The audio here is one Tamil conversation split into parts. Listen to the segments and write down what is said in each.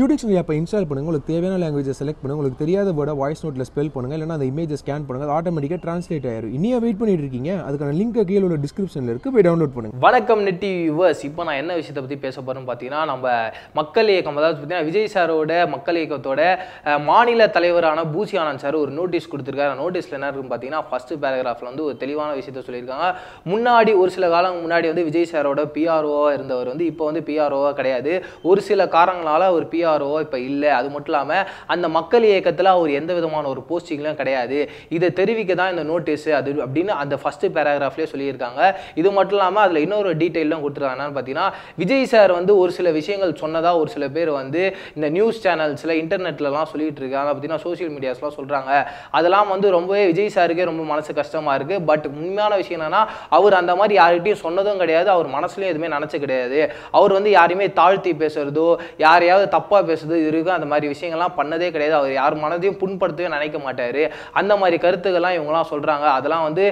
Students ஆப்பை இன்ஸ்டால் பண்ணுங்க. உங்களுக்கு தேவையான லாங்குவேஜை செலக்ட் பண்ணுங்க. உங்களுக்கு தெரியாத வேர்டை வாய்ஸ் நோட்ல ஸ்பெல் பண்ணுங்க. இல்லைனா அந்த இமேஜை ஸ்கேன் பண்ணுங்க. அது ஆட்டோமேட்டிக்கா டிரான்ஸ்லேட் ஆயிடும். இன்னியா வெயிட் பண்ணிட்டு இருக்கீங்க? அதுக்கான லிங்க் கீழ உள்ள டிஸ்கிரிப்ஷன்ல இருக்கு. போய் டவுன்லோட் பண்ணுங்க. வணக்கம் நெட் டிவி வியூவர்ஸ். இப்போ நான் என்ன விஷயத்தை பத்தி பேச போறேன்னு பார்த்தீங்கன்னா, நம்ம மக்கள் இயக்கம், அதாவது பார்த்தீங்கன்னா விஜய் சாரோட மக்கள் இயக்கத்தோட மாநில தலைவரான பூசி ஆனந்த் சார் ஒரு நோட்டீஸ் கொடுத்துருக்காரு. நோட்டீஸ்ல என்ன இருக்குன்னு பார்த்தீங்கன்னா, ஃபர்ஸ்ட் பேராகிராஃப்ல வந்து ஒரு தெளிவான விஷயத்த சொல்லியிருக்காங்க. முன்னாடி ஒரு சில காலம் முன்னாடி வந்து விஜய் சாரோட பிஆர்ஓவா இருந்தவர் வந்து இப்போ வந்து பிஆர்ஓவா கிடையாது. ஒரு சில காரணங்களால ஒரு பிஆர்ஓவா இப்போ இல்லை. அது மட்டும் இல்லாமல் அந்த மக்கள் இயக்கத்தில் அவர் எந்த விதமான ஒரு போஸ்டிங்லாம் கிடையாது. இதை தெரிவிக்க தான் இந்த நோட்டீஸ் அது அப்படின்னு அந்த ஃபர்ஸ்ட் பேராகிராஃப்லேயே சொல்லியிருக்காங்க. இது மட்டும் இல்லாமல் அதில் இன்னொரு டீட்டெயிலும் கொடுத்துருக்காங்க. என்னன்னு பார்த்தீங்கன்னா, விஜய் சார் வந்து ஒரு சில விஷயங்கள் சொன்னதாக ஒரு சில பேர் வந்து இந்த நியூஸ் சேனல்ஸில் இன்டர்நெட்லலாம் சொல்லிட்டு இருக்காங்க. பார்த்தீங்கன்னா சோசியல் மீடியாஸ்லாம் சொல்கிறாங்க. அதெல்லாம் வந்து ரொம்பவே விஜய் சாருக்கே ரொம்ப மனசு கஷ்டமாக இருக்குது. பட் உண்மையான விஷயம் என்னன்னா, அவர் அந்த மாதிரி யார்கிட்டையும் சொன்னதும் கிடையாது. அவர் மனசுலையும் எதுவுமே நினச்ச கிடையாது. அவர் வந்து யாரையுமே தாழ்த்தி பேசுறதோ யாரையாவது தப்பாக பேசுறதோ இருக்கும் அந்த மாதிரி விஷயங்கள்லாம் பண்ணதே கிடையாது. அவர் யார் மனதையும் புண்படுத்தவே நினைக்க மாட்டார். அந்த மாதிரி கருத்துக்கள்லாம் இவங்கலாம் சொல்கிறாங்க. அதெல்லாம் வந்து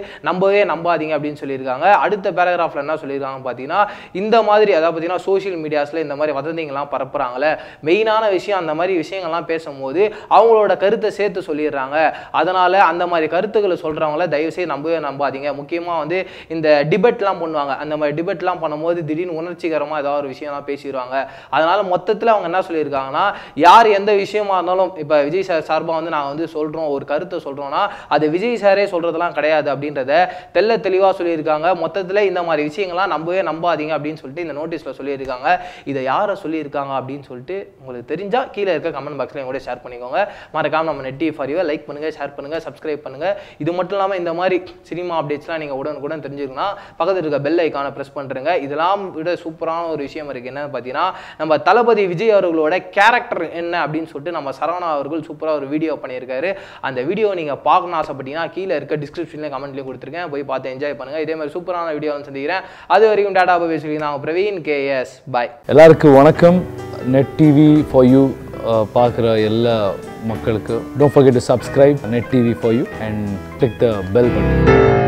நம்பாதீங்க அப்படின்னு சொல்லியிருக்காங்க. அடுத்த பேராகிராஃபில் என்ன சொல்லியிருக்காங்க பார்த்தீங்கன்னா, இந்த மாதிரி அதாவது பார்த்தீங்கன்னா சோசியல் மீடியாஸில் இந்த மாதிரி வதந்திங்கள்லாம் பரப்புறாங்களே, மெயினான விஷயம் அந்த மாதிரி விஷயங்கள்லாம் பேசும்போது அவங்களோட கருத்தை சேர்த்து சொல்லிடுறாங்க. அதனால் அந்த மாதிரி கருத்துக்களை சொல்கிறவங்கள தயவுசெய்து நம்பாதீங்க. முக்கியமாக வந்து இந்த டிபேட்லாம் பண்ணுவாங்க. அந்த மாதிரி டிபேட்லாம் பண்ணும்போது திடீர்னு உணர்ச்சிகரமாக ஏதாவது ஒரு விஷயம்லாம் பேசிடுவாங்க. அதனால் மொத்தத்தில் அவங்க என்ன சொல்லியிருக்காங்கன்னா, யார் எந்த விஷயமா இருந்தாலும் இப்போ விஜய் சார் சார்பாக வந்து நாங்கள் வந்து சொல்கிறோம், ஒரு கருத்தை சொல்கிறோன்னா அது விஜய் சாரே சொல்கிறதுலாம் கிடையாது அப்படின்றத தெளிவாக சொல்லியிருக்காங்க. மொத்தத்தில் இந்த மாதிரி விஷயங்கள்லாம் நம்பாதீங்க அப்படின்னு சொல்லிட்டு இந்த நோட்டீஸில் சொல்லியிருக்காங்க. இதை யாரை சொல்லியிருக்காங்க அப்படின்னு சொல்லிட்டு உங்களுக்கு தெரிஞ்சால் கீழே இருக்க கமெண்ட் பாக்ஸில் கூட ஷேர் பண்ணிக்கோங்க. மறக்காம நம்ம net TV for you like பண்ணுங்கள், ஷேர் பண்ணுங்கள், சப்ஸ்கிரைப் பண்ணுங்கள். இது மட்டும் இல்லாமல் இந்த மாதிரி சினிமா அப்டேட்ஸ்லாம் நீங்கள் உடனுக்குடன் தெரிஞ்சுக்கணும்னா பக்கத்தில் இருக்க பெல் ஐக்கானை ப்ரெஸ் பண்ணுறேங்க. இதெல்லாம் விட சூப்பரான ஒரு விஷயம் இருக்குது. என்னன்னு பார்த்தீங்கன்னா, நம்ம தளபதி விஜய் அவர்களோட கேரக்டர் என்ன அப்படின்னு சொல்லிட்டு நம்ம சரவணா அவர்கள் சூப்பராக ஒரு வீடியோ பண்ணியிருக்காரு. அந்த வீடியோ நீங்கள் பார்க்கணும் ஆசைப்பட்டீங்கன்னா கீழே இருக்க டிஸ்கிரிப்ஷன்லேயும் கமெண்ட்லேயும் கொடுத்துருக்கேன். போய் பார்த்து என்ஜாய் பண்ணுங்கள். இதே மாதிரி சூப்பரான வீடியோ சந்திக்கிறேன். அது வரைக்கும் டாடா பை பேசுகிறேன். நான் பிரவீன் கேஎஸ். பாய். எல்லாருக்கும் வணக்கம். நெட் டிவி ஃபார் யூ பார்க்குற எல்லா மக்களுக்கு don't forget to subscribe net TV for you and click the bell button.